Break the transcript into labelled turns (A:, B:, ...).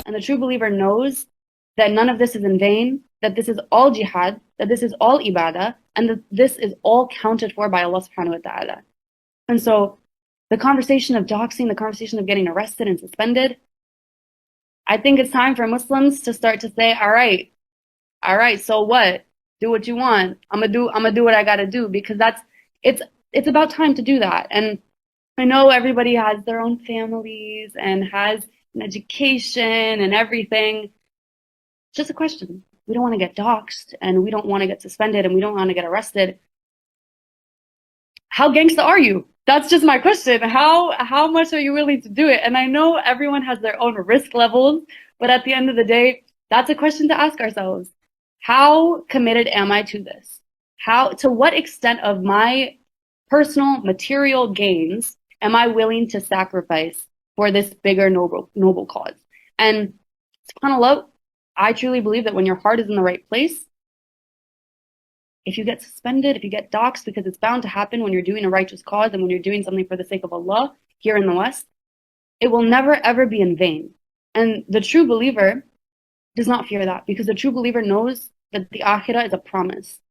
A: And the true believer knows that none of this is in vain, that this is all jihad, that this is all ibadah, and that this is all counted for by Allah subhanahu wa ta'ala. And so the conversation of doxing, the conversation of getting arrested and suspended, I think it's time for Muslims to start to say, all right, so what? Do what you want. I'm gonna do what I gotta do because it's it's about time to do that. And I know everybody has their own families and has an education and everything. It's just a question. We don't want to get doxxed and we don't want to get suspended and we don't want to get arrested. How gangsta are you? That's just my question. How much are you willing to do it? And I know everyone has their own risk levels, but at the end of the day, that's a question to ask ourselves. How committed am I to this? How to what extent of my personal material gains am I willing to sacrifice for this bigger noble cause? And subhanAllah, I truly believe that when your heart is in the right place, if you get suspended, if you get doxxed, because it's bound to happen when you're doing a righteous cause and when you're doing something for the sake of Allah here in the West, it will never ever be in vain. And the true believer does not fear that because the true believer knows that the akhirah is a promise.